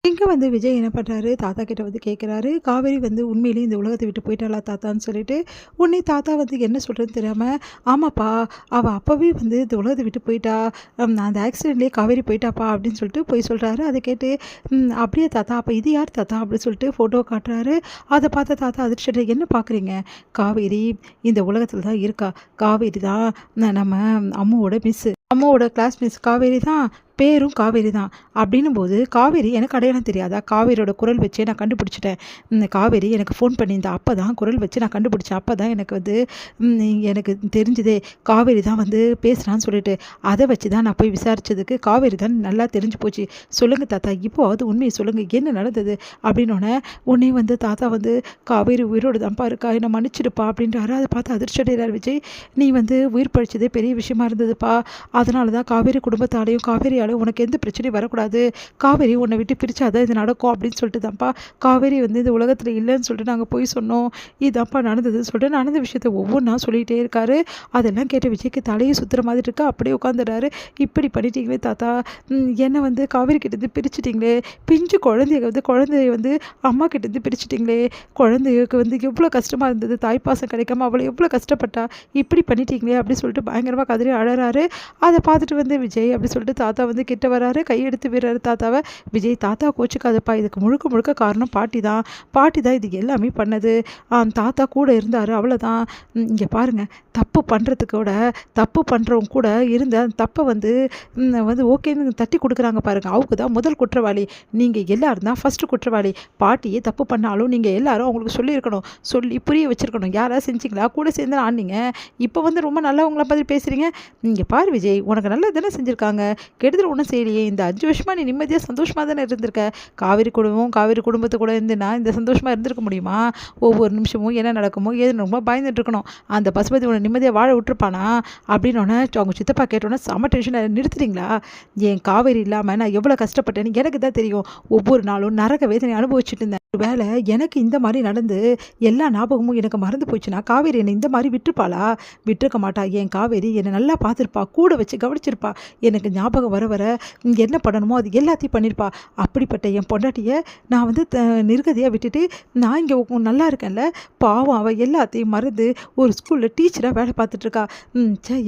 இங்க வந்து விஜய் என்ன பண்றாரு, தாத்தா கிட்ட வந்து கேட்குறாரு, காவேரி வந்து உண்மையிலேயே இந்த உலகத்த விட்டு போயிட்டாளா தாத்தான்னு சொல்லிட்டு. உடனே தாத்தா வந்து என்ன சொல்றதுன்னு தெரியாம, ஆமாப்பா, அவ அப்பவே வந்து இந்த உலகத்த விட்டு போயிட்டா. அந்த ஆக்சிடென்ட்லேயே காவேரி போயிட்டாப்பா அப்படின்னு சொல்லிட்டு போய் சொல்றாரு. அத கேட்டு, அப்படியா தாத்தா, அப்ப இது யார் தாத்தா அப்படின்னு சொல்லிட்டு ஃபோட்டோ காட்டுறாரு. அத பார்த்த தாத்தா அதிர்ச்சியோட, என்ன பார்க்குறீங்க? காவேரி இந்த உலகத்துல தான் இருக்கா. காவேரி தான் நம்ம அம்முவோட மிஸ்ஸு. அம்மாவோட கிளாஸ் மிஸ் காவேரி தான். பேரும் காவேரி தான். அப்படின்னும்போது, காவேரி எனக்கு அடையாளம் தெரியாதா? காவேரியோட குரல் வச்சே நான் கண்டுபிடிச்சுட்டேன். காவேரி எனக்கு ஃபோன் பண்ணியிருந்தா. அப்ப தான் குரல் வச்சு நான் கண்டுபிடிச்சேன். அப்ப தான் எனக்கு வந்து எனக்கு தெரிஞ்சதே. காவேரி தான் வந்து பேசுறான்னு சொல்லிட்டு. அத வச்சு தான் நான் போய் விசாரிச்சதுக்கு காவேரி தான் நல்லா தெரிஞ்சு போச்சு. சொல்லுங்க தாத்தா, இப்போவாவது உண்மைய சொல்லுங்க. என்ன நடந்தது? அப்படின்னோனே, உடனே வந்து தாத்தா வந்து, காவேரி உயிரோடு தான்ப்பா இருக்கா. என்ன மன்னிச்சிடுப்பா அப்படின்றாரு. அத பார்த்து அதிர்ச்சி அடைகிறார் விஜய். நீ வந்து உயிர் பிழைச்சதே பெரிய விஷயமா இருந்ததுப்பா. அதனால தான் காவேரி குடும்பத்தாலயும், காவேரியாலயும் உனக்கு எந்த பிரச்சனையும் வரக்கூடாது. காவேரி உன்னை விட்டு பிரிச்சா தான் இது நடக்கும் அப்படின்னு சொல்லிட்டு தான்ப்பா காவேரி வந்து இந்த உலகத்துல இல்லைன்னு சொல்லிட்டு நாங்க போய் சொன்னோம். இதான்ப்பா நடந்ததுன்னு சொல்லிட்டு நடந்த விஷயத்த ஒவ்வொன்றா சொல்லிட்டே இருக்காரு. அதெல்லாம் கேட்ட விஜய்க்கு தலையை சுத்துற மாதிரி இருக்கு. அப்படியே உட்காந்துறாரு. இப்படி பண்ணிட்டீங்களே தாத்தா, என்னை வந்து காவேரி கிட்டேருந்து பிரிச்சுட்டீங்களே. பிஞ்சு குழந்தைய வந்து அம்மா கிட்டேருந்து பிரிச்சுட்டீங்களே. குழந்தைக்கு வந்து எவ்வளோ கஷ்டமா இருந்தது. தாய்ப்பாசம் கிடைக்காம அவளை எவ்வளோ கஷ்டப்பட்டா. இப்படி பண்ணிட்டீங்களே அப்படின்னு சொல்லிட்டு பயங்கரமாக கதறி அழறாரு. அதை பார்த்துட்டு வந்து விஜய் அப்படி சொல்லிட்டு தாத்தா வந்து கிட்ட வராரு. கையெடுத்து விடுறாரு தாத்தாவை. விஜய், தாத்தா கோச்சுக்காதப்பா, இதுக்கு முழுக்க முழுக்க காரணம் பாட்டி தான். பாட்டி தான் இது எல்லாமே பண்ணது. தாத்தா கூட இருந்தார், அவ்வளோதான். இங்கே பாருங்க, தப்பு பண்ணுறதுக்கூட தப்பு பண்ணுறவங்க கூட இருந்த தப்பை வந்து வந்து ஓகேன்னு தட்டி கொடுக்குறாங்க பாருங்க, அவங்க தான் முதல் குற்றவாளி. நீங்கள் எல்லாரும் தான் ஃபஸ்ட்டு குற்றவாளி. பாட்டியே தப்பு பண்ணாலும் நீங்கள் எல்லாரும் அவங்களுக்கு சொல்லியிருக்கணும். சொல்லி புரிய வச்சுருக்கணும். யாராவது செஞ்சிங்களா? கூட சேர்ந்து ஆனீங்க. இப்போ வந்து ரொம்ப நல்லவங்கள பற்றி பேசுகிறீங்க. இங்கே பாரு விஜய், உனக்கு நல்லது தானே செஞ்சுருக்காங்க. கெடுதல் ஒன்றும் செய்யலையே. இந்த 5 வருஷமாக நீ நிம்மதியாக சந்தோஷமாக தானே இருந்திருக்க. காவேரி குடும்பத்து கூட இருந்துன்னா இந்த சந்தோஷமாக இருந்திருக்க முடியுமா? ஒவ்வொரு நிமிஷமும் என்ன நடக்குமோ ஏது நடக்குமோ பயந்துட்டு இருக்கணும். அந்த பசுபதி உன்னை நிம்மதியாக வாழ விட்டுருப்பானா? அப்படின்னோடனே அவங்க சித்தப்பா கேட்டோன்னே செம டென்ஷனை, நிறுத்துறீங்களா? என் காவேரி இல்லாமல் நான் எவ்வளோ கஷ்டப்பட்டேன்னு எனக்கு தான் தெரியும். ஒவ்வொரு நாளும் நரக வேதனை அனுபவிச்சுட்டு இருந்தேன். வேலை எனக்கு இந்த மாதிரி நடந்து எல்லா ஞாபகமும் எனக்கு மறந்து போச்சுன்னா காவேரி என்னை இந்த மாதிரி விட்டுருப்பாளா? விட்டுருக்க மாட்டா. என் காவேரி என்னை நல்லா பார்த்துருப்பா, கூட வச்சு கவனிச்சிருப்பா. எனக்கு ஞாபகம் வர வர என்ன பண்ணணுமோ அது எல்லாத்தையும் பண்ணியிருப்பா. அப்படிப்பட்ட என் பொண்டாட்டியை நான் வந்து நிர்கதியாக விட்டுட்டு நான் இங்கே நல்லா இருக்கேன்ல. பாவம், அவள் எல்லாத்தையும் மறந்து ஒரு ஸ்கூலில் டீச்சராக வேலை பார்த்துட்ருக்கா.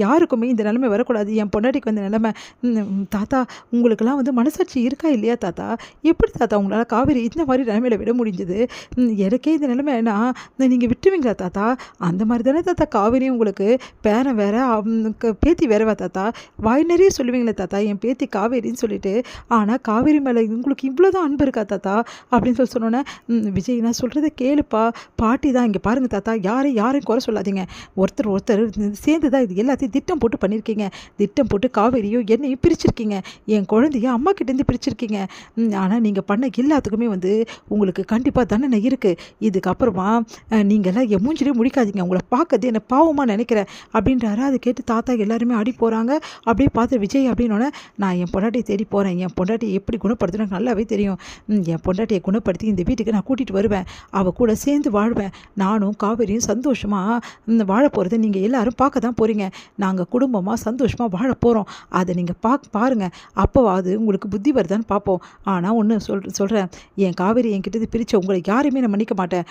யாருக்குமே இந்த நிலைமை வரக்கூடாது. என் பொண்டாட்டிக்கு வந்த நிலைமை. தாத்தா, உங்களுக்கெல்லாம் வந்து மனசாட்சி இருக்கா இல்லையா தாத்தா? எப்படி தாத்தா உங்களால் காவேரி இந்த மாதிரி நிலைமையில விட முடிஞ்சது? எனக்கே இந்த நிலைமைனா நீங்கள் விட்டுருவீங்களா தாத்தா? அந்த மாதிரி தானே தாத்தா காவேரி உங்களுக்கு பேரன் வேற, பேத்தி வேறவா தாத்தா? வாய் நிறைய சொல்லுவீங்களே தாத்தா என் பேத்தி காவேரின்னு சொல்லிட்டு. ஆனால் காவேரி மேலே உங்களுக்கு இவ்வளோதான் அன்பு இருக்கா தாத்தா அப்படின்னு சொன்னோன்னே, விஜய், நான் சொல்கிறத கேளுப்பா. பாட்டி தான். இங்கே பாருங்கள் தாத்தா, யாரையும் குறை சொல்லாதீங்க. ஒருத்தர் சேர்ந்து தான் இது எல்லாத்தையும் திட்டம் போட்டு பண்ணியிருக்கீங்க. திட்டம் போட்டு காவேரியும் என்னையும் பிரிச்சிருக்கீங்க. என் குழந்தைய அம்மா கிட்டேருந்து பிரிச்சிருக்கீங்க. ஆனால் நீங்கள் பண்ண எல்லாத்துக்குமே வந்து உங்களுக்கு கண்டிப்பாக தண்டனை இருக்குது. இதுக்கப்புறமா நீங்கள்லாம் என் மூஞ்சிலே முடிக்காதீங்க. உங்களை பார்க்கறது என்னை பாவமாக நினைக்கிறேன் அப்படின்றாரு. அதை கேட்டு தாத்தா எல்லாருமே அடி போகிறாங்க. அப்படியே பார்த்து விஜய் அப்படின்னோடனே, நான் என் பொண்டாட்டியை தேடி போகிறேன். என் பொண்டாட்டியை எப்படி குணப்படுத்தணும் எனக்கு நல்லாவே தெரியும். என் பொண்டாட்டியை குணப்படுத்தி இந்த வீட்டுக்கு நான் கூட்டிகிட்டு வருவேன். அவள் கூட சேர்ந்து வாழ்வேன். நானும் காவேரியும் சந்தோஷமாக வாழ போகிறத நீங்கள் எல்லாரும் பார்க்க தான் போகிறீங்க. நாங்கள் குடும்பமாக சந்தோஷமாக வாழ போகிறோம். அதை நீங்கள் பாருங்கள். அப்போவாது உங்களுக்கு புத்தி வருதான்னு பார்ப்போம். ஆனால் ஒன்று சொல்கிறேன், என் காவேரி என்கிட்ட பிரித்த உங்களை யாரையுமே நான் மன்னிக்க மாட்டேன்.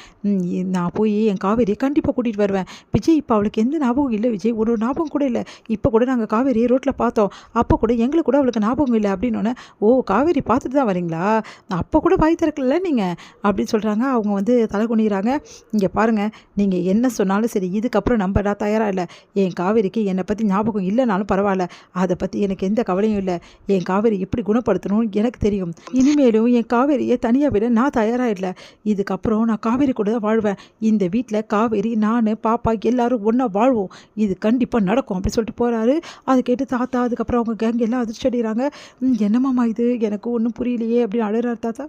நான் போய் என் காவேரியை கண்டிப்பாக கூட்டிகிட்டு வருவேன். விஜய், இப்போ அவளுக்கு எந்த ஞாபகம் இல்லை விஜய். ஒரு ஞாபகம் கூட இல்லை. இப்போ கூட நாங்கள் காவேரியை ரோட்டில் பார்த்தோம். அப்போ கூட எங்களுக்கு கூட அவளுக்கு ஞாபகம் இல்லை அப்படின்னோடனே, ஓ, காவேரி பார்த்துட்டு தான் வரீங்களா? அப்போ கூட வாய் திறக்கல நீங்கள் அப்படின்னு சொல்கிறாங்க. அவங்க வந்து தலை குனிகிறாங்க. இங்கே பாருங்கள், நீங்கள் என்ன சொன்னாலும் சரி, இதுக்கப்புறம் நம்ப நான் தயாராக இல்லை. என் காவேரிக்கு என்னை பற்றி ஞாபகம் இல்லைனாலும் பரவாயில்ல. அதை பற்றி எனக்கு எந்த கவலையும் இல்லை. என் காவேரி எப்படி குணப்படுத்தணும்னு எனக்கு தெரியும். இனிமேலும் என் காவேரியை தனியாக விட நான் தயாராக இல்லை. இதுக்கப்புறம் நான் காவேரி கூட தான் வாழ்வேன். இந்த வீட்டில் காவேரி, நான், பாப்பா எல்லாரும் ஒன்றா வாழ்வோம். இது கண்டிப்பாக நடக்கும் அப்படின்னு சொல்லிட்டு போகிறாரு. அதை கேட்டு தாத்தா, அதுக்கப்புறம் அவங்க கேங் எல்லாம் அதிர்ச்சி அடைகிறாங்க. என்னமாம்மா இது, எனக்கு ஒன்றும் புரியலையே அப்படின்னு அழுறாரு தாத்தா.